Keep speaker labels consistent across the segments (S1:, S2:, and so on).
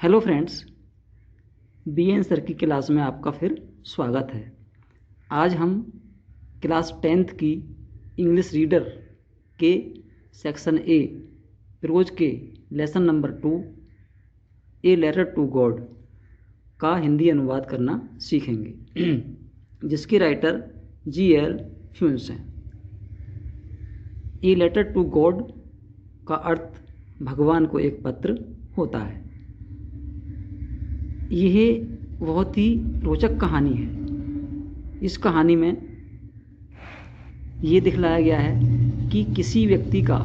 S1: Hello friends, BN sir की class में आपका फिर स्वागत है। आज हम क्लास 10th की इंग्लिश रीडर के सेक्शन ए रोज के lesson number 2 a letter to God का हिंदी अनुवाद करना सीखेंगे जिसके राइटर जी.एल. ह्यूम्स हैं। ए लेटर टू गॉड का अर्थ भगवान को एक पत्र होता है। यह बहुत ही रोचक कहानी है। इस कहानी में ये दिखलाया गया है कि किसी व्यक्ति का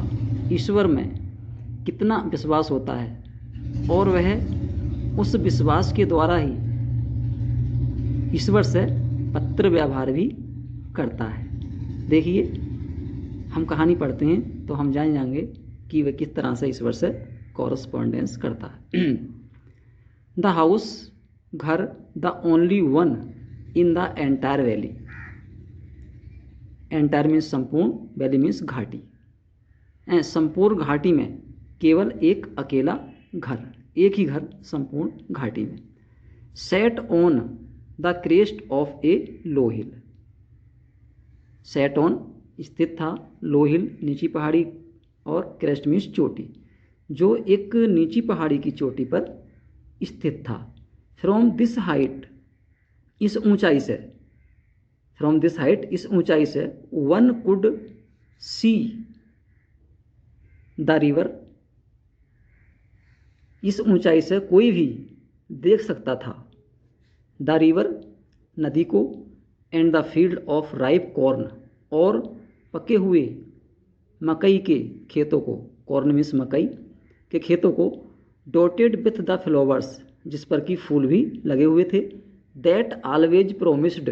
S1: ईश्वर में कितना विश्वास होता है और वह उस विश्वास के द्वारा ही ईश्वर से पत्र व्यवहार भी करता है। देखिए, हम कहानी पढ़ते हैं तो हम जान जाएंगे कि वह किस तरह से ईश्वर से कॉरस्पॉन्डेंस करता है। द हाउस, घर, the only one in the entire valley. Entire means संपूर्ण, वैली मीन्स घाटी। संपूर्ण घाटी में केवल एक अकेला घर, एक ही घर संपूर्ण घाटी में। Set on the crest of A low hill. Set on स्थित था, लो हिल नीची पहाड़ी और क्रेस्ट मीन्स चोटी, जो एक नीची पहाड़ी की चोटी पर स्थित था। फ्रॉम दिस हाइट, इस ऊंचाई से, फ्रॉम दिस हाइट इस ऊंचाई से, one could see the river, इस ऊंचाई से कोई भी देख सकता था द रिवर, नदी को, and the field of ripe corn, और पके हुए मकई के खेतों को, कॉर्न मीन्स मकई के खेतों को, डॉटेड विथ द फ्लावर्स, जिस पर कि फूल भी लगे हुए थे, that always promised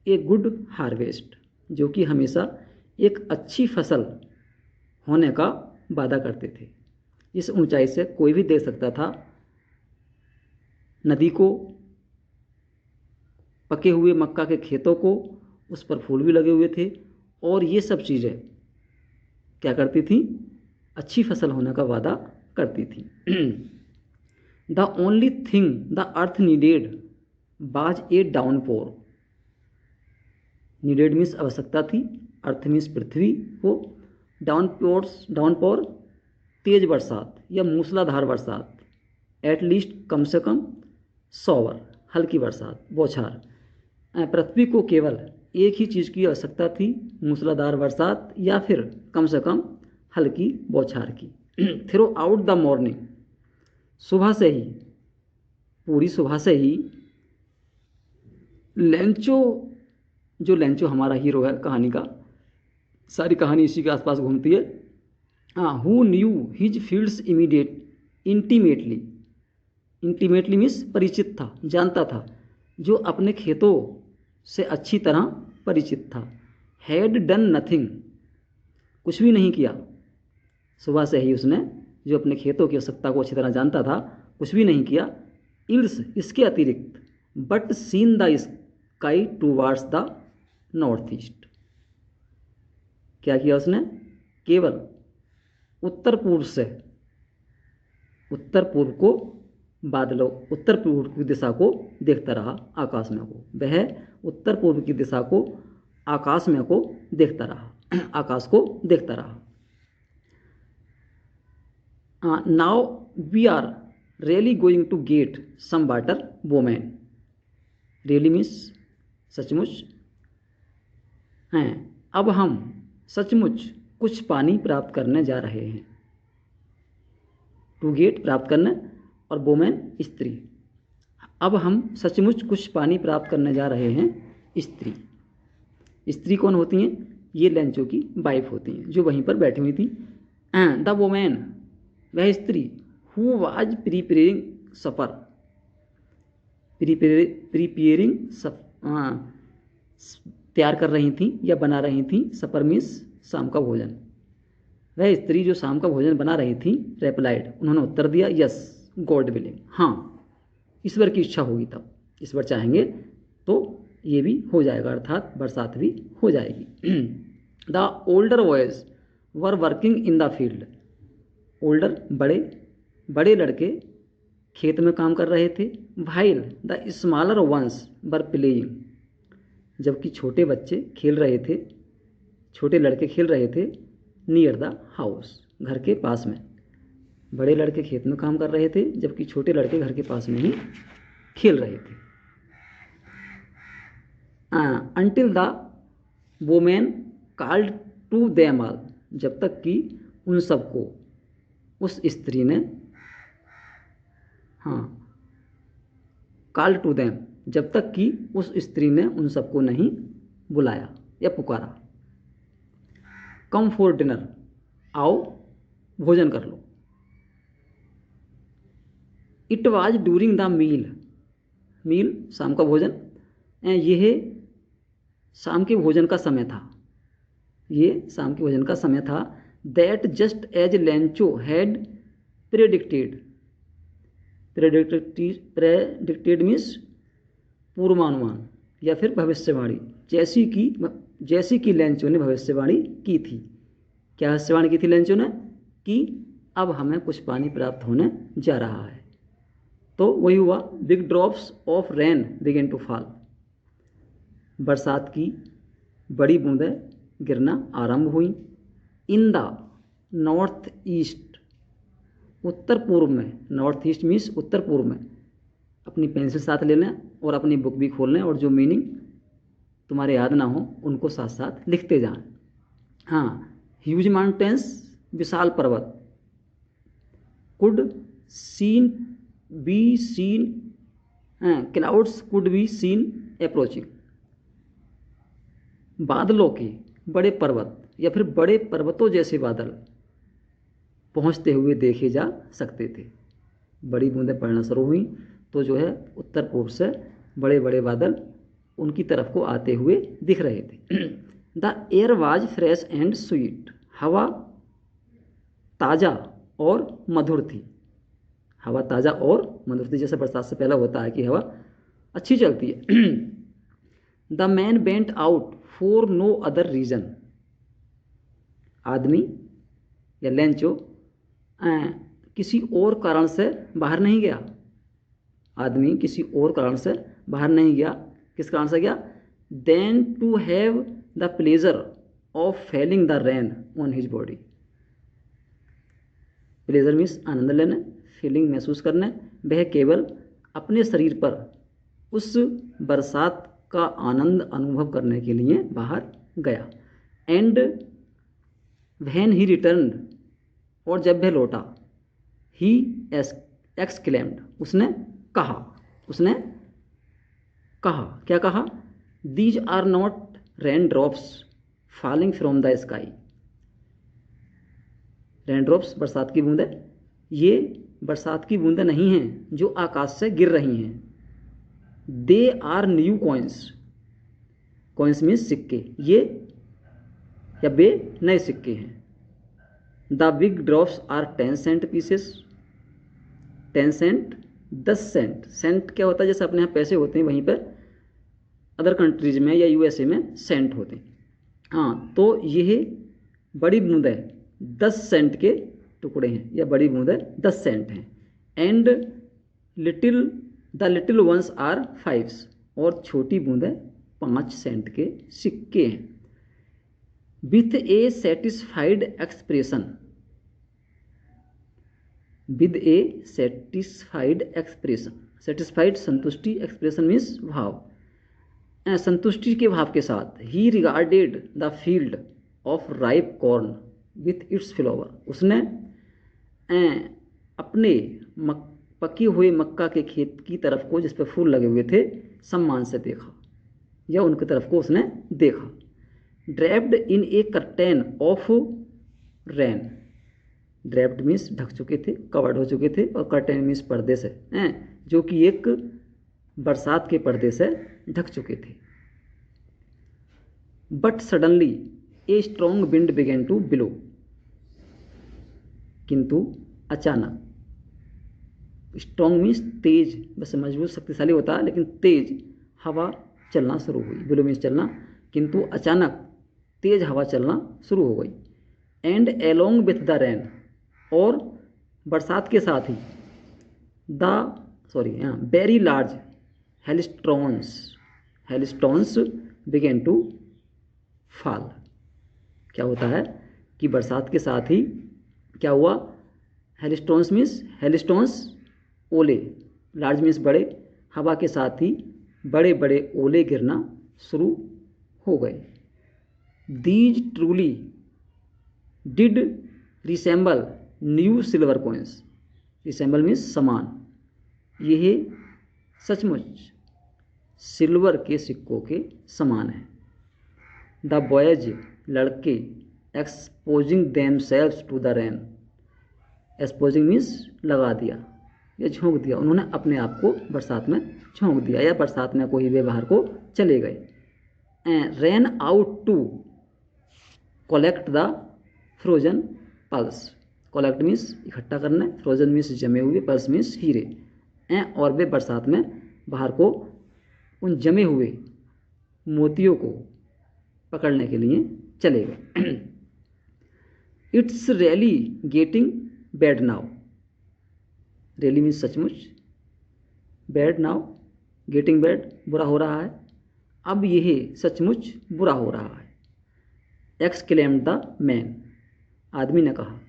S1: a good harvest, जो कि हमेशा एक अच्छी फसल होने का वादा करते थे। इस ऊंचाई से कोई भी देख सकता था नदी को, पके हुए मक्का के खेतों को, उस पर फूल भी लगे हुए थे, और ये सब चीज़ें क्या करती थी? अच्छी फसल होने का वादा करती थी। The only thing the earth needed बाज ए डाउनपोर। नीडेड मीन्स आवश्यकता थी, अर्थ मीन्स पृथ्वी को, डाउनपोर तेज बरसात या मूसलाधार बरसात, एट लीस्ट कम से कम, शॉवर हल्की बरसात, बौछार। पृथ्वी को केवल एक ही चीज़ की आवश्यकता थी, मूसलाधार बरसात या फिर कम से कम हल्की बौछार की। थ्रू आउट द मॉर्निंग, सुबह से ही, पूरी सुबह से ही, लेंचो, जो लेंचो हमारा हीरो है कहानी का, सारी कहानी इसी के आसपास घूमती है। Who knew his fields intimately, intimately means परिचित था, जानता था, जो अपने खेतों से अच्छी तरह परिचित था। हैड डन नथिंग, कुछ भी नहीं किया। सुबह से ही उसने, जो अपने खेतों की आवश्यकता को अच्छी तरह जानता था, कुछ भी नहीं किया। इल्स, इसके अतिरिक्त, but seen the sky towards the north east, क्या किया उसने? केवल उत्तर पूर्व से, उत्तर पूर्व को, बादलों, उत्तर पूर्व की दिशा को देखता रहा आकाश में को। वह उत्तर पूर्व की दिशा को, आकाश में को देखता रहा, आकाश को देखता रहा। Now we are really going to get some water women. Really means सचमुच हैं, अब हम सचमुच कुछ पानी प्राप्त करने जा रहे हैं। टू गेट प्राप्त करने, और वोमेन स्त्री। अब हम सचमुच कुछ पानी प्राप्त करने जा रहे हैं। स्त्री, स्त्री कौन होती हैं? ये लेंचो की वाइफ होती हैं, जो वहीं पर बैठी हुई थी। द वोमेन, वह स्त्री, who was preparing suffer, preparing, तैयार कर रही थी या बना रही थी, सफर मीन्स शाम का भोजन। वह स्त्री जो शाम का भोजन बना रही थी, रेप्लाइड, उन्होंने उत्तर दिया, यस गॉड विलिंग, हाँ ईश्वर की इच्छा होगी तब, ईश्वर चाहेंगे तो ये भी हो जाएगा, अर्थात बरसात भी हो जाएगी। The older boys were working in the field. Older, बड़े, बड़े लड़के खेत में काम कर रहे थे। While the smaller ones were playing, जबकि छोटे बच्चे खेल रहे थे, छोटे लड़के खेल रहे थे। नियर द हाउस, घर के पास में। बड़े लड़के खेत में काम कर रहे थे, जबकि छोटे लड़के घर के पास में ही खेल रहे थे। Until the women called to them all, जब तक कि उन सबको उस स्त्री ने, कॉल टू देम, जब तक कि उस स्त्री ने उन सबको नहीं बुलाया या पुकारा। कम फॉर डिनर, आओ भोजन कर लो। It was during the meal, meal शाम का भोजन, यह शाम के भोजन का समय था, ये शाम के भोजन का समय था। That just as Lencho had predicted, predicted means पूर्वानुमान या फिर भविष्यवाणी, जैसी कि लेंचो ने भविष्यवाणी की थी। क्या भविष्यवाणी की थी लेंचो ने? कि अब हमें कुछ पानी प्राप्त होने जा रहा है। तो वही हुआ। Big drops of rain began to fall, बरसात की बड़ी बूंदें गिरना आरंभ हुई। इन द नॉर्थ ईस्ट, उत्तर पूर्व में, नॉर्थ ईस्ट मीन्स उत्तर पूर्व में। अपनी पेंसिल साथ ले लें और अपनी बुक भी खोल लें और जो मीनिंग तुम्हारे याद ना हो उनको साथ साथ लिखते जाएं। ह्यूज माउंटेन्स, विशाल पर्वत। Could be seen, clouds could be seen approaching, बादलों के बड़े पर्वत या फिर बड़े पर्वतों जैसे बादल पहुंचते हुए देखे जा सकते थे। बड़ी बूंदें पड़ना शुरू हुई तो जो है उत्तर पूर्व से बड़े बड़े बादल उनकी तरफ को आते हुए दिख रहे थे। The air was fresh and sweet, हवा ताज़ा और मधुर थी। हवा ताज़ा और मधुर थी, जैसे बरसात से पहले होता है कि हवा अच्छी चलती है। The man went out for no other reason, आदमी या लेंचो किसी और कारण से बाहर नहीं गया। आदमी किसी और कारण से बाहर नहीं गया। किस कारण से गया? Then to have the pleasure of feeling the rain on his body. Pleasure means आनंद लेने, फीलिंग महसूस करने। वह केवल अपने शरीर पर उस बरसात का आनंद अनुभव करने के लिए बाहर गया। एंड व्हेन ही रिटर्न्ड, और जब वह लौटा, ही एक्सक्लेम्ड, उसने कहा, क्या कहा? These are not rain drops falling from the sky. Rain drops बरसात की बूंदें, ये बरसात की बूंदें नहीं हैं जो आकाश से गिर रही हैं। They are new coins, coins means सिक्के, ये या वे नए सिक्के हैं। The big drops are 10 cent pieces. 10 cent 10 cent. Cent क्या होता है? जैसे अपने यहाँ पैसे होते हैं वहीं पर अदर कंट्रीज में या यूएसए में सेंट होते हैं। तो यह बड़ी बूंदें 10 सेंट के टुकड़े हैं या बड़ी बूंदें 10 सेंट हैं। And the little ones are 5, और छोटी बूंदें 5 सेंट के सिक्के हैं। With a satisfied expression, with a satisfied expression, satisfied संतुष्टि, एक्सप्रेशन मीन्स भाव, संतुष्टि के भाव के साथ। He regarded the field of ripe corn with its flower, उसने अपने पके हुए मक्का के खेत की तरफ को जिस पर फूल लगे हुए थे सम्मान से देखा, या उनकी तरफ को उसने देखा। Draped in A curtain of rain, draped means ढक चुके थे, कवर्ड हो चुके थे, और कर्टेन मीन्स पर्दे से, जो कि एक बरसात के पर्दे से ढक चुके थे। But suddenly a strong wind began to blow, किंतु अचानक, स्ट्रॉन्ग मीन्स तेज, वैसे मजबूत शक्तिशाली होता है लेकिन तेज हवा चलना शुरू हुई। ब्लो मीन्स चलना, किंतु अचानक तेज हवा चलना शुरू हो गई। And along with the rain, और बरसात के साथ ही the very large hailstones begin to fall. क्या होता है कि बरसात के साथ ही क्या हुआ, हेलिस्टोन्स ओले, लार्ज मीन्स बड़े, हवा के साथ ही बड़े बड़े ओले गिरना शुरू हो गए। These truly did resemble new silver coins, resemble means समान, यह सचमुच सिल्वर के सिक्कों के समान है। द बॉयज, लड़के, exposing themselves to the rain, exposing means लगा दिया या झोंक दिया, उन्होंने अपने आप को बरसात में झोंक दिया या बरसात में कोई वे बाहर को चले गए। Ran out to collect the frozen pearls, collect means इकट्ठा करना, फ्रोजन मीन्स जमे हुए, पल्स मीन्स हीरे। और वे बरसात में बाहर को उन जमे हुए मोतियों को पकड़ने के लिए चले गए। It's really getting bad now, really means सचमुच, बैड नाउ गेटिंग बैड बुरा हो रहा है, अब यह सचमुच बुरा हो रहा है। एक्सक्लेम्ड द मैन, आदमी ने कहा।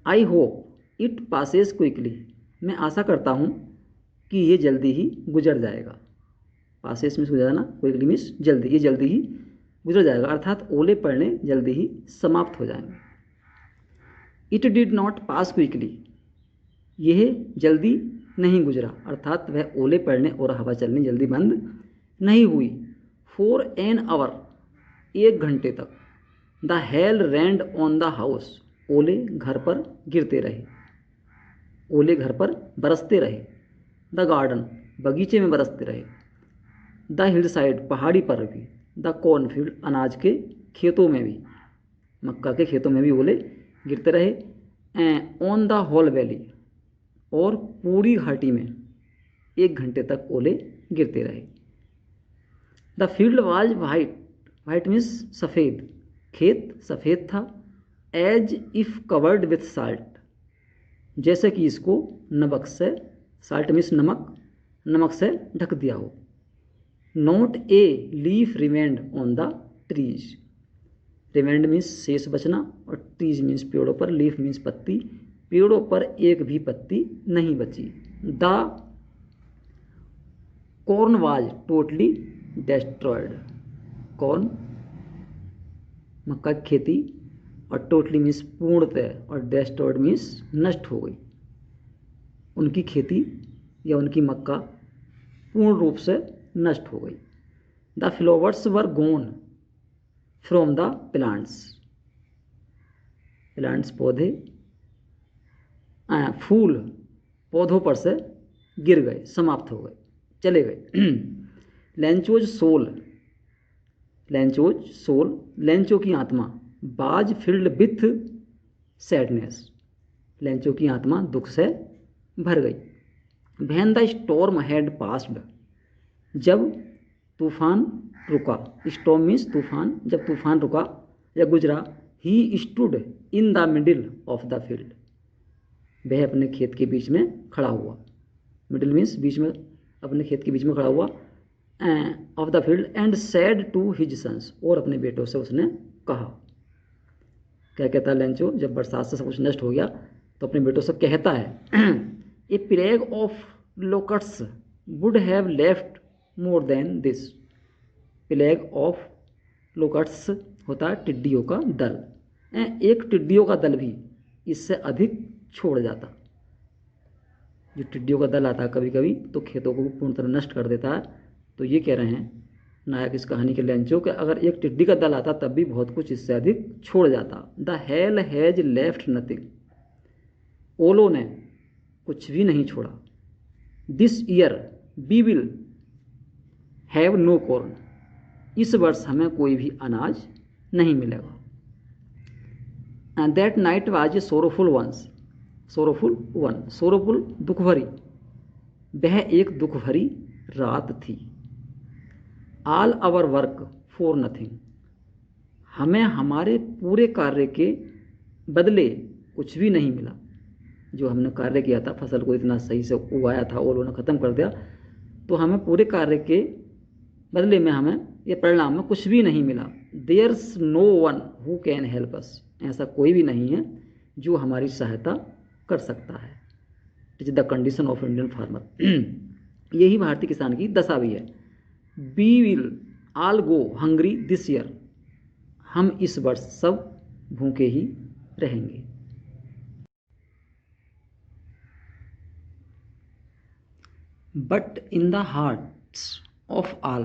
S1: I hope it passes quickly, मैं आशा करता हूँ कि ये जल्दी ही गुजर जाएगा। पासेस मीन्स गुजरना, क्विकली मीन्स जल्दी, ये जल्दी ही गुजर जाएगा, अर्थात ओले पड़ने जल्दी ही समाप्त हो जाएंगे। It did not pass quickly, यह जल्दी नहीं गुजरा, अर्थात वह ओले पड़ने और हवा चलनी जल्दी बंद नहीं हुई। फॉर एन आवर, 1 घंटे तक। The hail rained on the house, ओले घर पर गिरते रहे, ओले घर पर बरसते रहे। द गार्डन, बगीचे में बरसते रहे। द हिल साइड, पहाड़ी पर भी। द कॉर्नफील्ड, अनाज के खेतों में भी, मक्का के खेतों में भी ओले गिरते रहे। ऑन द होल वैली, और पूरी घाटी में 1 घंटे तक ओले गिरते रहे। The field was white, white means सफ़ेद, खेत सफ़ेद था। As if covered with salt, जैसे कि इसको नमक से, साल्ट मीन्स नमक, नमक से ढक दिया हो। Not a leaf remained on the trees, remained means शेष बचना, और ट्रीज मीन्स पेड़ों पर, लीफ मीन्स पत्ती, पेड़ों पर एक भी पत्ती नहीं बची। The corn was totally destroyed, corn मक्का की खेती, और टोटली मीन्स पूर्णतः, और डेस्ट्रॉयड मीन्स नष्ट हो गई। उनकी खेती या उनकी मक्का पूर्ण रूप से नष्ट हो गई। The flowers were gone from the plants, plants पौधे, फूल पौधों पर से गिर गए, समाप्त हो गए, चले गए। Lencho's soul, Lencho's soul, Lencho की आत्मा। बाज फिल्ड विथ सैडनेस, लेंचो की आत्मा दुख से भर गई। When the storm had passed, जब तूफान रुका, स्टॉर्म मीन्स तूफान, जब तूफान रुका या गुजरा। He stood in the middle of the field, वह अपने खेत के बीच में खड़ा हुआ, मिडिल मीन्स बीच में, अपने खेत के बीच में खड़ा हुआ। Of the field and said to his sons, और अपने बेटों से उसने कहा। क्या कहता है लेंचो, जब बरसात से सब कुछ नष्ट हो गया तो अपने बेटों से कहता है, a plague of locusts would have left more than this, plague of locusts होता है टिड्डियों का दल, एक टिड्डियों का दल भी इससे अधिक छोड़ जाता। जो टिड्डियों का दल आता है कभी कभी तो खेतों को पूर्ण तरह नष्ट कर देता है। तो ये कह रहे हैं नायक इस कहानी के लेंचो कि अगर एक टिड्डी का दल आता तब भी बहुत कुछ इससे अधिक छोड़ जाता। The hail has left nothing, ओलो ने कुछ भी नहीं छोड़ा। This year we will have no corn, इस वर्ष हमें कोई भी अनाज नहीं मिलेगा। And that night was a sorrowful ones, sorrowful one, sorrowful दुख भरी, वह एक दुख भरी रात थी। All our work for nothing, हमें हमारे पूरे कार्य के बदले कुछ भी नहीं मिला। जो हमने कार्य किया था, फसल को इतना सही से उगाया था और उन्होंने ख़त्म कर दिया, तो हमें पूरे कार्य के बदले में हमें ये परिणाम में कुछ भी नहीं मिला। There's no one who can help us, ऐसा कोई भी नहीं है जो हमारी सहायता कर सकता है। It is the condition of Indian farmer. यही भारतीय किसान की दशा भी है। We will all go hungry this year, हम इस वर्ष सब भूखे ही रहेंगे। But in the hearts of all,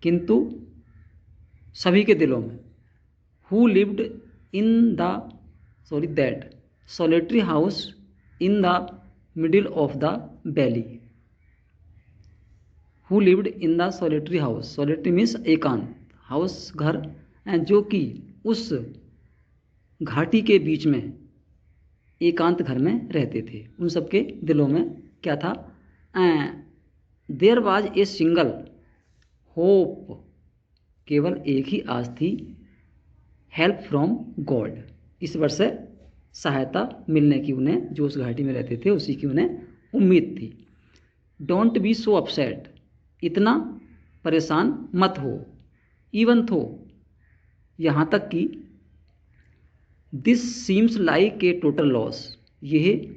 S1: किंतु सभी के दिलों में, who lived in the that solitary house in the middle of the valley, who lived in the solitary house, solitary means एकांत, हाउस घर, जो कि उस घाटी के बीच में एकांत घर में रहते थे, उन सबके दिलों में क्या था? There was a single hope, केवल एक ही आस थी, हेल्प फ्रॉम गॉड, ईश्वर से सहायता मिलने की उन्हें, जो उस घाटी में रहते थे उसी की उन्हें उम्मीद थी। डोंट बी सो अपसेट, इतना परेशान मत हो, इवन थो, यहाँ तक कि this seems like a total loss, यह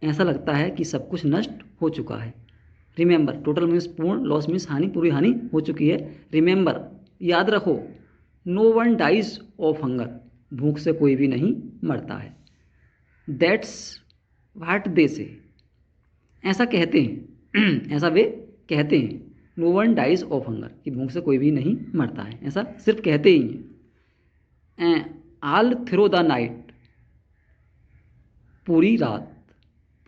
S1: ऐसा लगता है कि सब कुछ नष्ट हो चुका है। रिमेंबर, टोटल मीन्स पूर्ण, लॉस मीन्स हानि, पूरी हानि हो चुकी है। रिमेंबर, याद रखो, no one dies of hunger, भूख से कोई भी नहीं मरता है। दैट्स व्हाट दे से, ऐसा कहते हैं, ऐसा वे कहते हैं, no one dies of hunger, कि भूख से कोई भी नहीं मरता है, ऐसा सिर्फ कहते ही हैं। ऑल थ्रू द नाइट,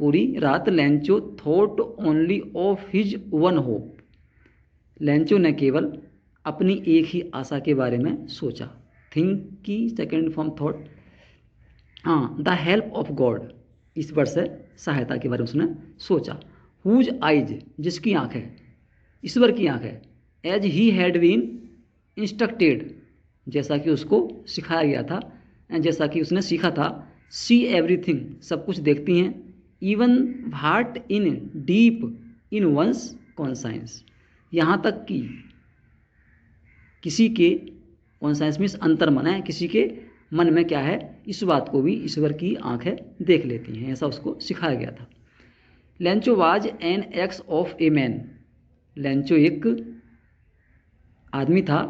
S1: पूरी रात Lencho thought only of his one hope, Lencho ने केवल अपनी एक ही आशा के बारे में सोचा। थिंक की second form thought, the help of God, ईश्वर से सहायता के बारे में उसने सोचा। हुज आइज, जिसकी आँख है, ईश्वर की आँख है। As he had been instructed, जैसा कि उसको सिखाया गया था, जैसा कि उसने सीखा था। सी एवरीथिंग, सब कुछ देखती हैं। Even what in deep in one's conscience, यहाँ तक कि किसी के, कॉन्साइंस मीन्स अंतर्मन है, किसी के मन में क्या है, इस बात को भी ईश्वर की आंखें देख लेती हैं, ऐसा उसको सिखाया गया था। Lencho was an x of a man, Lencho एक आदमी था,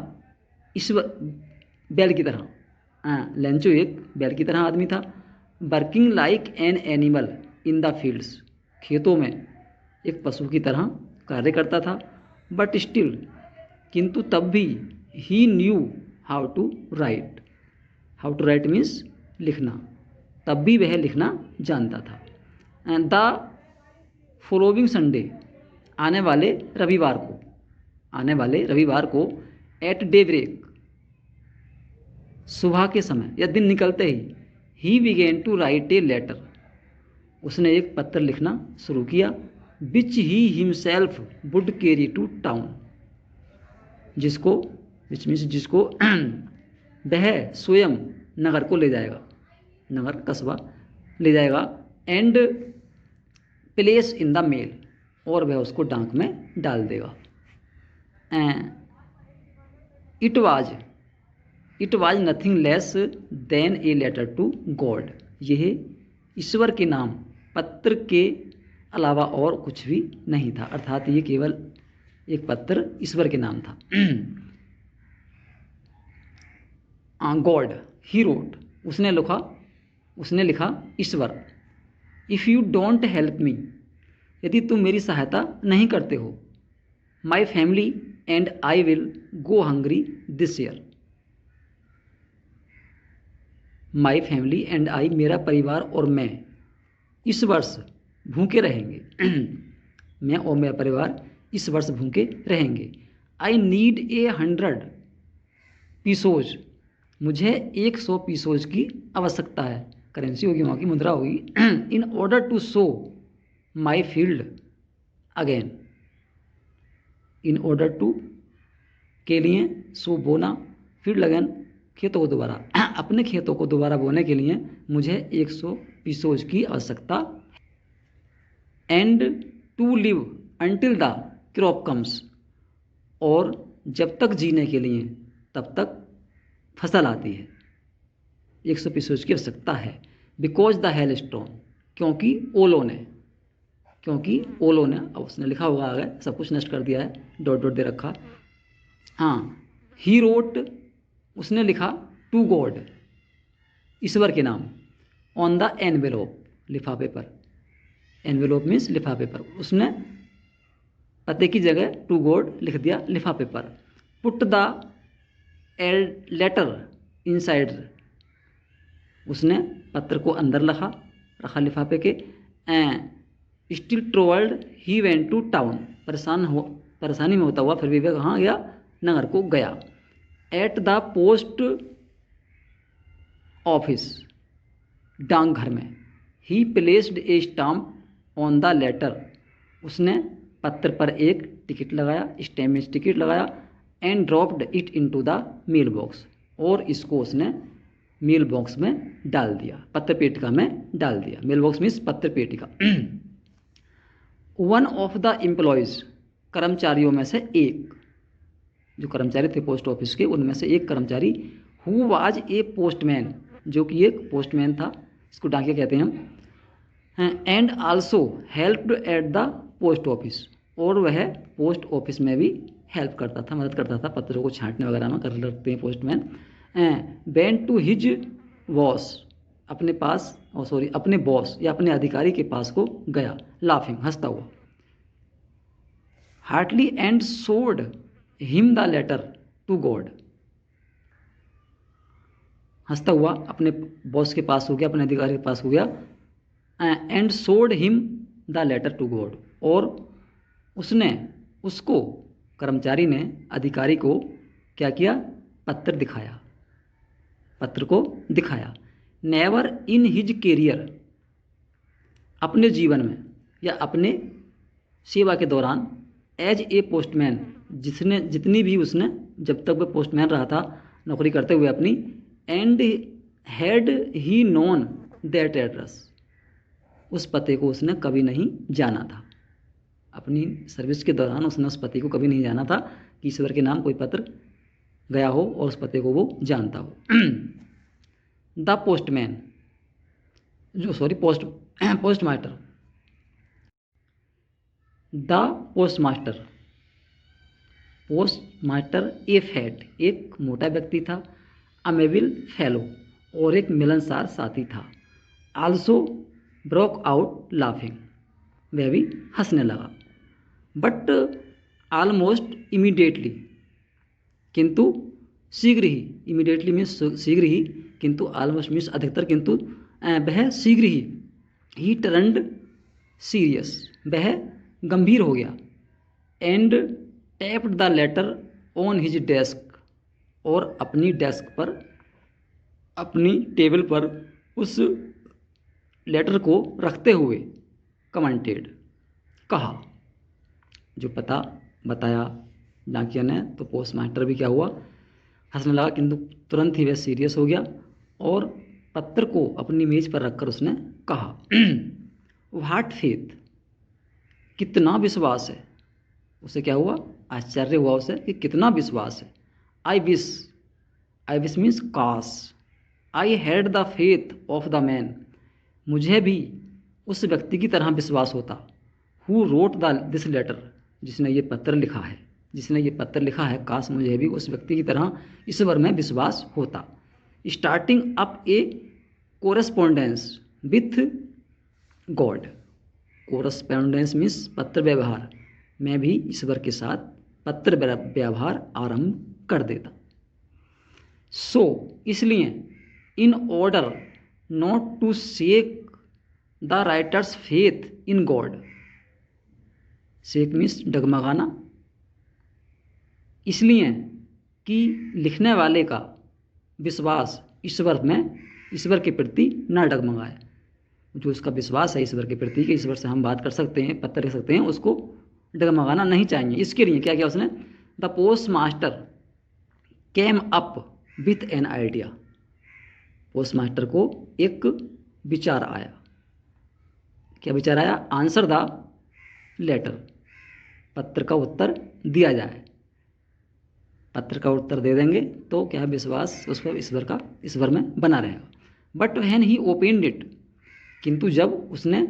S1: ईश्वर बैल की तरह, लेंचो एक बैल की तरह आदमी था। Working like an animal in the fields, खेतों में एक पशु की तरह कार्य करता था। बट स्टिल, किंतु तब भी, he knew how to write, how to write means लिखना, तब भी वह लिखना जानता था। एंड द फॉलोइंग संडे, आने वाले रविवार को एट डे ब्रेक, सुबह के समय या दिन निकलते ही begin to write a letter, उसने एक पत्र लिखना शुरू किया। Which he himself would carry to town, जिसको वह स्वयं नगर को ले जाएगा, नगर कस्बा ले जाएगा। And place in the mail, और वह उसको डाक में डाल देगा। It was nothing less than a letter to God, यह ईश्वर के नाम पत्र के अलावा और कुछ भी नहीं था, अर्थात ये केवल एक पत्र ईश्वर के नाम था। गॉड, ही रोट, उसने लिखा ईश्वर। If you don't help me, यदि तुम मेरी सहायता नहीं करते हो, my family and I will go hungry this year, my family and I, मेरा परिवार और मैं इस वर्ष भूखे रहेंगे। मैं और मेरा परिवार इस वर्ष भूखे रहेंगे। आई नीड 100 पीसोज, मुझे 100 पीसोज की आवश्यकता है, करेंसी होगी, वहाँ की मुद्रा होगी। In order to sow my field again, in order to के लिए, सो बोना, फील्ड अगेन खेतों को दोबारा अपने खेतों को दोबारा बोने के लिए मुझे 100 पीसोज की आवश्यकता, and to live until the crop comes, और जब तक जीने के लिए तब तक फसल आती है 100 पीसोज की आवश्यकता है। बिकॉज द हेल स्टोन, क्योंकि ओलो ने, अब उसने लिखा होगा आगे, सब कुछ नष्ट कर दिया है, डॉट डॉट दे रखा। हाँ, ही रोट, उसने लिखा टू गॉड, ईश्वर के नाम, ऑन द एनवेलोप, लिफाफे पर, एनवेलोप मीन्स लिफाफे पर, उसने पते की जगह टू गॉड लिख दिया लिफाफे पर। पुट द लेटर इनसाइड, उसने पत्र को अंदर रखा लिफाफे के। Still troubled he went to town, परेशानी में होता हुआ फिर भी वह कहाँ गया, नगर को गया। एट द पोस्ट ऑफिस, डाकघर में, he placed a stamp on the letter, उसने पत्र पर एक टिकट लगाया, स्टैम्प में टिकट लगाया। And dropped it into the mail box, और इसको उसने मेल बॉक्स में डाल दिया, पत्र पेटिका में डाल दिया। मेल बॉक्स मीन्स पत्र पेटिका। वन ऑफ द एम्प्लॉयज़, कर्मचारियों में से एक, जो कर्मचारी थे पोस्ट ऑफिस के, उनमें से एक कर्मचारी, हु वाज ए पोस्टमैन, जो कि एक पोस्टमैन था, इसको डाकिया कहते हैं हम। And also helped at the post office, और वह पोस्ट ऑफिस में भी हेल्प करता था, मदद करता था, पत्रों को छांटने वगैरह में कर लेते हैं postman. Went to his boss, अपने बॉस या अपने अधिकारी के पास को गया, लाफिंग, हंसता हुआ। Heartily and showed him the letter to God, हंसता हुआ अपने बॉस के पास हो गया, अपने अधिकारी के पास हो गया। And showed him the letter to God, और उसने, उसको, कर्मचारी ने अधिकारी को क्या किया, पत्र को दिखाया। नेवर इन हिज कैरियर, अपने जीवन में या अपने सेवा के दौरान, एज ए पोस्टमैन, जितनी भी उसने, जब तक वह पोस्टमैन रहा था नौकरी करते हुए अपनी, and had he known that address, उस पते को उसने कभी नहीं जाना था। अपनी सर्विस के दौरान उसने उस पते को कभी नहीं जाना था कि ईश्वर के नाम कोई पत्र गया हो और उस पते को वो जानता हो। The postman, postmaster, the postmaster A fat, एक मोटा व्यक्ति था, अमेबल फेलो, और एक मिलनसार साथी था। आल्सो ब्रोक आउट लाफिंग, वह भी हंसने लगा। बट ऑलमोस्ट इमीडिएटली, किंतु शीघ्र ही, इमीडिएटली मीन्स शीघ्र ही, किंतु ऑलमोस्ट मीन्स अधिकतर, किंतु वह शीघ्र ही टर्न्ड सीरियस, वह गंभीर हो गया। And tapped the later on his desk, और अपनी डेस्क पर, अपनी टेबल पर उस लेटर को रखते हुए कमेंटेड, कहा, जो पता बताया डाकिया ने, तो पोस्टमास्टर भी क्या हुआ, हंसने लगा, किंतु तुरंत ही वह सीरियस हो गया और पत्र को अपनी मेज पर रखकर उसने कहा, व्हाट फेथ, कितना विश्वास है। उसे क्या हुआ, आश्चर्य हुआ उसे कि कितना विश्वास है। आई विश मीन्स काश, I had the faith of the man, मुझे भी उस व्यक्ति की तरह विश्वास होता, हु रोट दिस लेटर, जिसने ये पत्र लिखा है, काश मुझे भी उस व्यक्ति की तरह ईश्वर में विश्वास होता। Starting up A correspondence with God, correspondence means पत्र व्यवहार, मैं भी ईश्वर के साथ पत्र व्यवहार आरंभ कर देता। सो इसलिए, in order not to shake the writer's faith in God, shake means डगमगाना, इसलिए कि लिखने वाले का विश्वास ईश्वर के प्रति न डगमगाए। जो उसका विश्वास है ईश्वर के प्रति कि ईश्वर से हम बात कर सकते हैं, पत्र लिख सकते हैं, उसको डगमगाना नहीं चाहिए। इसके लिए क्या किया उसने, the post master came up with an idea. Postmaster को एक विचार आया। क्या विचार आया? आंसर द लेटर, पत्र का उत्तर दिया जाए। पत्र का उत्तर दे देंगे तो क्या विश्वास उस पर ईश्वर में बना रहेगा। But when he opened it, किंतु जब उसने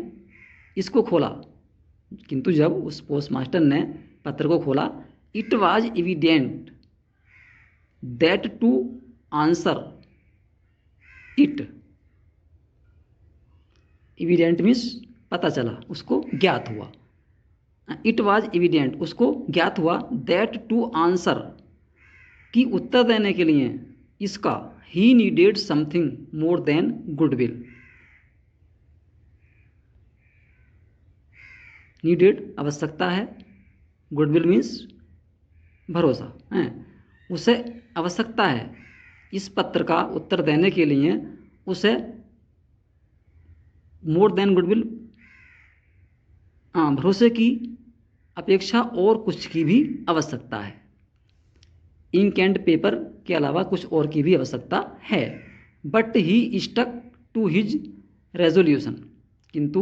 S1: इसको खोला, किंतु जब उस पोस्टमास्टर ने पत्र को खोला, it was evident that to answer it, evident means पता चला, उसको ज्ञात हुआ। इट वाज एविडेंट, उसको ज्ञात हुआ, दैट टू आंसर, कि उत्तर देने के लिए इसका, he needed something more than goodwill. Needed आवश्यकता है, गुडविल मीन्स भरोसा है। उसे आवश्यकता है इस पत्र का उत्तर देने के लिए, उसे मोर देन गुडविल, भरोसे की अपेक्षा और कुछ की भी आवश्यकता है। इंक एंड पेपर के अलावा कुछ और की भी आवश्यकता है। But he stuck to his resolution, किंतु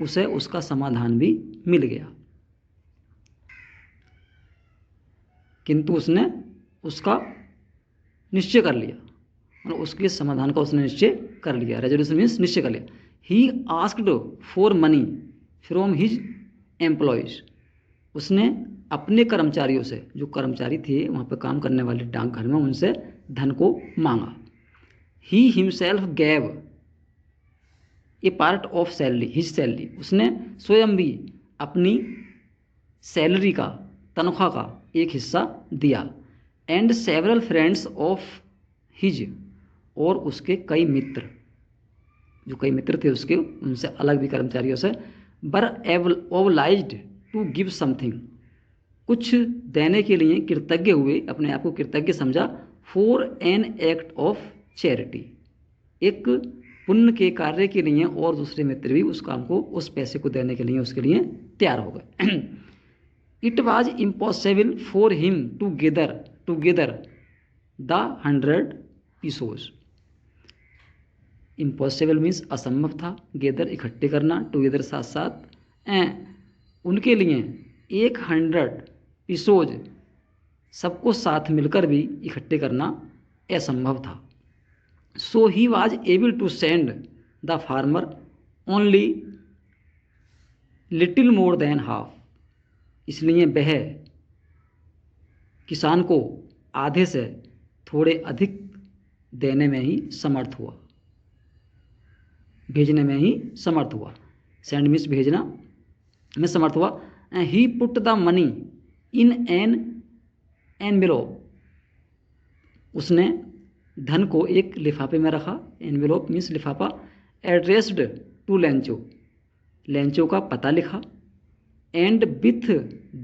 S1: उसे उसका समाधान भी मिल गया। किंतु उसने उसका निश्चय कर लिया, और उसके समाधान का उसने निश्चय कर लिया। रेजोल्यूशन मीन्स निश्चय कर लिया। He asked for money from his employees, उसने अपने कर्मचारियों से, जो कर्मचारी थे वहाँ पर काम करने वाले डाकघर में, उनसे धन को मांगा। He himself gave A part of salary, his salary, उसने स्वयं भी अपनी सैलरी का, तनख्वाह का एक हिस्सा दिया। And several friends of his, और उसके कई मित्र, जो कई मित्र थे उसके, उनसे अलग भी कर्मचारियों से, बर ओबलाइज्ड टू गिव समथिंग, कुछ देने के लिए कृतज्ञ हुए, अपने आप को कृतज्ञ समझा। For an act of charity, एक पुण्य के कार्य के लिए, और दूसरे मित्र भी उस काम को, उस पैसे को देने के लिए उसके लिए तैयार हो गए। It was impossible for him to gather the 100 pesos. Impossible means असंभव था, गेदर इकट्ठे करना, टुगेदर साथ साथ, उनके लिए 100 पीसोज, सबको साथ मिलकर भी इकट्ठे करना असंभव था। So he was able to send the farmer only little more than half, इसलिए वह किसान को आधे से थोड़े अधिक देने में ही समर्थ हुआ, भेजने में ही समर्थ हुआ। सेंड मीन्स भेजना में समर्थ हुआ। He put the money in an envelope, उसने धन को एक लिफाफे में रखा। एनवेलोप मीन्स लिफाफा। एड्रेस्ड टू लेंचो, लेंचो का पता लिखा। And with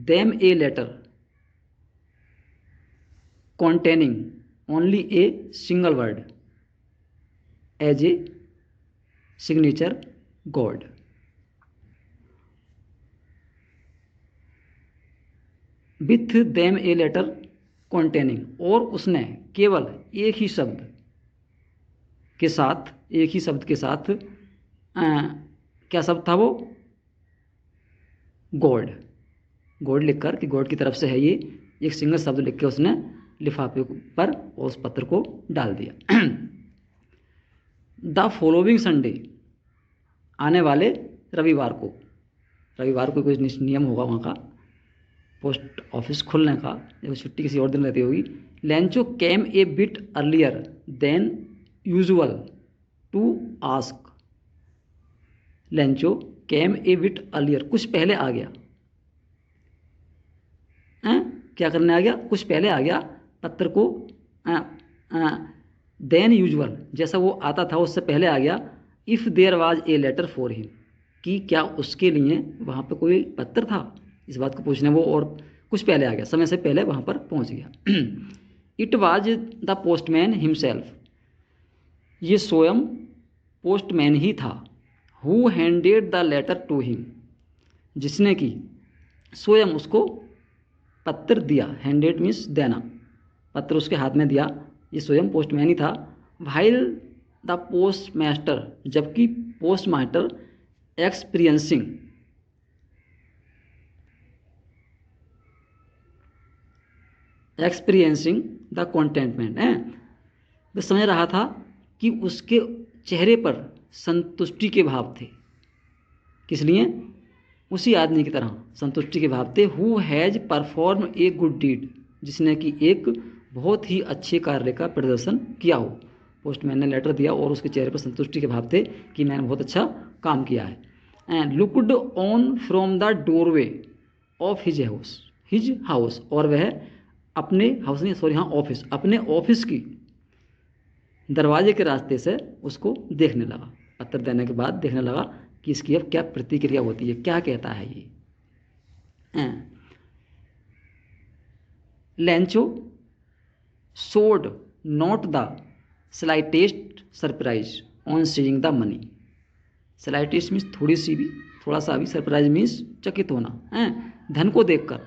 S1: them a letter containing only a single word as a signature God. With them a letter containing, और उसने केवल एक ही शब्द के साथ, क्या शब्द था वो? गॉड। गॉड लिखकर, कि गॉड की तरफ से है ये, एक सिंगल शब्द लिख के उसने लिफाफे पर और उस पत्र को डाल दिया। द फॉलोइंग संडे, आने वाले रविवार को कोई नियम होगा वहाँ का, पोस्ट ऑफिस खुलने का, या छुट्टी किसी और दिन रहती होगी। Lencho came a bit earlier than usual to ask, Lencho came a bit earlier, कुछ पहले आ गया। क्या करने आ गया? कुछ पहले आ गया पत्र को, देन यूजुअल, जैसा वो आता था उससे पहले आ गया। If there was a letter for him, कि क्या उसके लिए वहाँ पर कोई पत्र था, इस बात को पूछने वो, और कुछ पहले आ गया, समय से पहले वहाँ पर पहुँच गया। It was the postman himself, ये स्वयं पोस्टमैन ही था। Who handed the letter to him, जिसने कि स्वयं उसको पत्र दिया। हैंडेड मीन्स देना, पत्र उसके हाथ में दिया ये स्वयं पोस्टमैन ही था। वाइल द पोस्ट मास्टर, जबकि पोस्ट मास्टर एक्सपीरियंसिंग द कॉन्टेंटमेंट है, वह समझ रहा था कि उसके चेहरे पर संतुष्टि के भाव थे। किस लिए? उसी आदमी की तरह संतुष्टि के भाव थे। Who has perform a good deed, जिसने कि एक बहुत ही अच्छे कार्य का प्रदर्शन किया हो। पोस्टमैन ने लेटर दिया और उसके चेहरे पर संतुष्टि के भाव थे कि मैंने बहुत अच्छा काम किया है। And looked on from the doorway of his house, और वह अपने हाउस नहीं सॉरी हाँ ऑफिस, अपने ऑफिस की दरवाजे के रास्ते से उसको देखने लगा। पत्र देने के बाद देखने लगा कि इसकी अब क्या प्रतिक्रिया होती है, क्या कहता है ये। Lencho showed not the slightest surprise on seeing the money. Slightest means थोड़ी सी भी, थोड़ा सा भी, सरप्राइज मीन्स चकित होना है। धन को देखकर,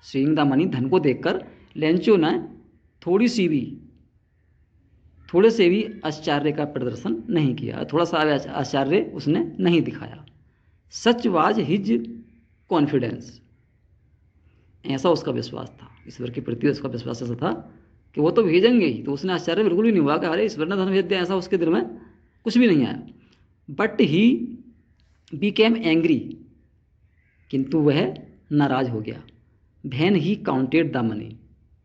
S1: सीइंग द मनी, धन को देखकर लेंचो ने थोड़ी सी भी, थोड़े से भी आश्चर्य का प्रदर्शन नहीं किया, थोड़ा सा आश्चर्य उसने नहीं दिखाया। सच वाज हिज कॉन्फिडेंस, ऐसा उसका विश्वास था, ईश्वर के प्रति उसका विश्वास ऐसा था कि वो तो भेजेंगे ही। तो उसने आश्चर्य बिल्कुल भी नहीं हुआ कि अरे ईश्वर ने धन भेज दिया, ऐसा उसके दिल में कुछ भी नहीं आया। बट ही बिकेम एंग्री, किंतु वह नाराज हो गया। When he counted the money,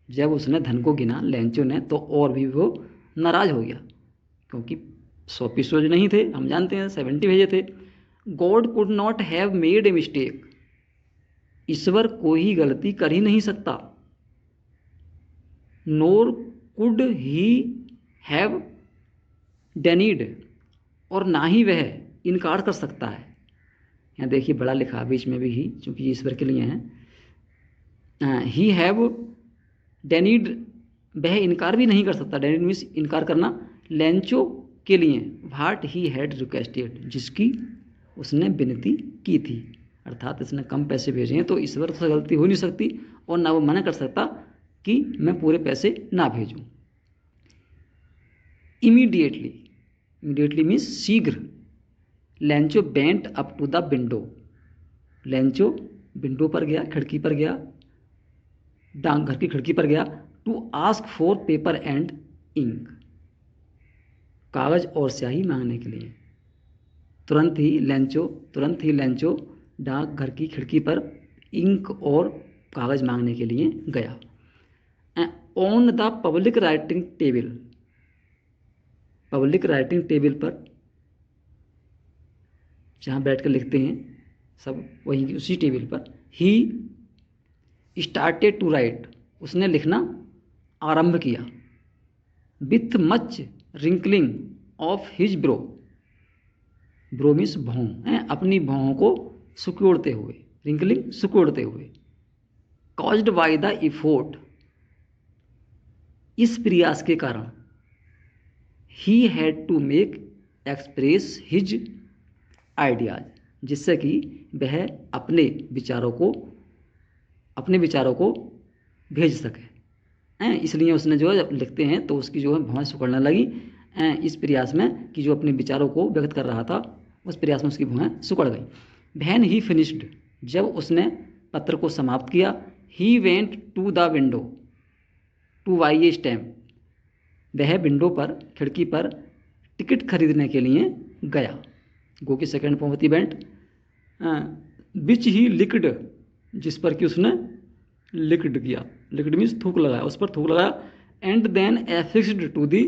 S1: जब उसने धन को गिना लेंचो ने, तो और भी वो नाराज हो गया, क्योंकि 100 पीस रोज नहीं थे, हम जानते हैं 70 भेजे थे। God could not have made a mistake, ईश्वर कोई गलती कर ही नहीं सकता। नोर कुड ही हैव डेनीड, और ना ही वह इनकार कर सकता है। यहाँ देखिए बड़ा लिखा बीच में भी ही, चूंकि ईश्वर के लिए हैं। ही हैव डेनीड, वह इनकार भी नहीं कर सकता। डेनीड मीन्स इनकार करना। लेंचो के लिए व्हाट ही हैड रिक्वेस्टेड, जिसकी उसने विनती की थी, अर्थात इसने कम पैसे भेजे हैं तो ईश्वर से गलती हो नहीं सकती, और ना वो मना कर सकता कि मैं पूरे पैसे ना भेजूं। इमीडिएटली, इमीडिएटली मीन्स शीघ्र, Lencho went up to the window, Lencho window पर गया, खिड़की पर गया, घर की खिड़की पर गया। To ask for paper and ink, कागज और स्याही मांगने के लिए। तुरंत ही लेंचो डाक घर की खिड़की पर इंक और कागज मांगने के लिए गया। On the public writing table, public writing table पर जहाँ बैठ कर लिखते हैं सब, वही उसी टेबल पर ही स्टार्टेड टू राइट, उसने लिखना आरंभ किया। With much wrinkling of his brow, brow means भौं, अपनी भौं को सुकोड़ते हुए, रिंकलिंग सुकोड़ते हुए। कॉज्ड बाय द इफोर्ट, इस प्रयास के कारण। He had to make express his ideas, जिससे कि वह अपने विचारों को भेज सके। इसलिए उसने जो है लिखते हैं तो उसकी जो है भौं सुकड़ने लगी, इस प्रयास में कि जो अपने विचारों को व्यक्त कर रहा था, उस प्रयास में उसकी भौं सुकड़ गई। वैन ही फिनिश्ड, जब उसने पत्र को समाप्त किया। He went to the window to buy a stamp, वह विंडो पर, खिड़की पर टिकट खरीदने के लिए गया। गो की सेकंड फॉर्म होती वेंट। विच ही लिक्ड, जिस पर कि उसने लिक्ड किया, लिक्ड मीन्स थूक लगाया, उस पर थूक लगाया। And then affixed to the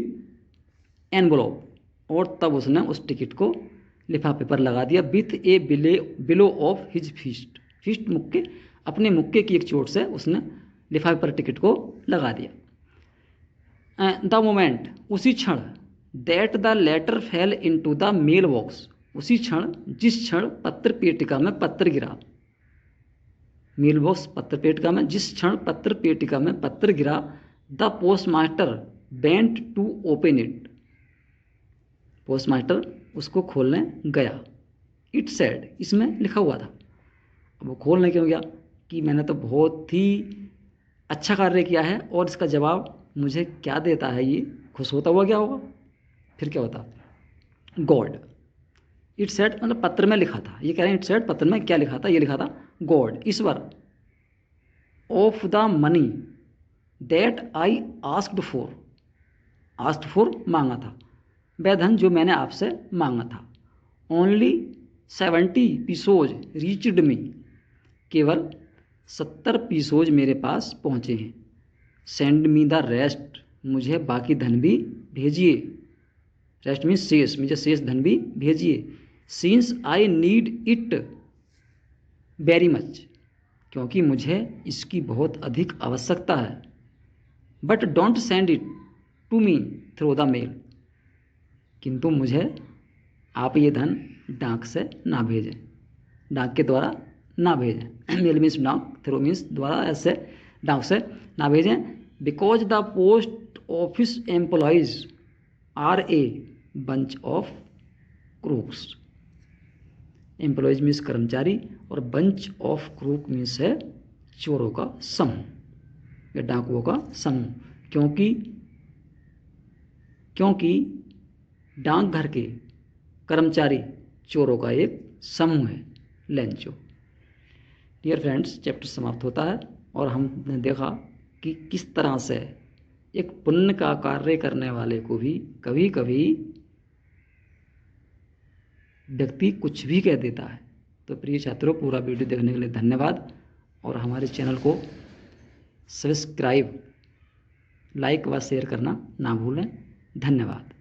S1: envelope, और तब उसने उस टिकट को लिफाफे पर लगा दिया। With a blow of his fist, fist मुक्के, अपने मुक्के की एक चोट से उसने लिफाफे पर टिकट को लगा दिया। द मोमेंट, उसी क्षण, that the letter fell into the mail box, उसी क्षण, जिस क्षण पत्र पेटिका में पत्र गिरा। मेल बॉक्स पत्र पेटिका में, जिस क्षण पत्र पेटिका में पत्र गिरा। The post master went to open it, post master उसको खोलने गया। इट सेड, इसमें लिखा हुआ था। अब वो खोलने क्यों गया कि मैंने तो बहुत ही अच्छा कार्य किया है और इसका जवाब मुझे क्या देता है ये, खुश होता हुआ क्या होगा, फिर क्या होता, गॉड। इट सेड, मतलब पत्र में लिखा था, ये कह रहे हैं इट सेड, पत्र में क्या लिखा था, ये लिखा था God, Ishwar, of the money that I asked for, asked for मांगा था, वह धन जो मैंने आपसे मांगा था, ओनली 70 पीसोज रीच्ड मी, केवल 70 पीसोज मेरे पास पहुँचे हैं, सेंड मी द रेस्ट, मुझे बाकी धन भी भेजिए, रेस्ट मीन्स शेष, मुझे शेष धन भी भेजिए, since I need it very much, क्योंकि मुझे इसकी बहुत अधिक आवश्यकता है, but don't send it to me through the mail, किंतु मुझे आप ये धन डाक से ना भेजें, डाक के द्वारा ना भेजें, मेल मीन्स डाक, थ्रू मीन्स द्वारा, ऐसे डाक से ना भेजें, because the post office employees are a bunch of crooks, employees means कर्मचारी, और बंच ऑफ क्रूक मीन्स है चोरों का समूह या डाकुओं का समूह, क्योंकि डाकघर के कर्मचारी चोरों का एक समूह है, लेंचो। डियर फ्रेंड्स, चैप्टर समाप्त होता है और हमने देखा कि किस तरह से एक पुण्य का कार्य करने वाले को भी कभी कभी व्यक्ति कुछ भी कह देता है। तो प्रिय छात्रों, पूरा वीडियो देखने के लिए धन्यवाद, और हमारे चैनल को सब्सक्राइब, लाइक व शेयर करना ना भूलें। धन्यवाद।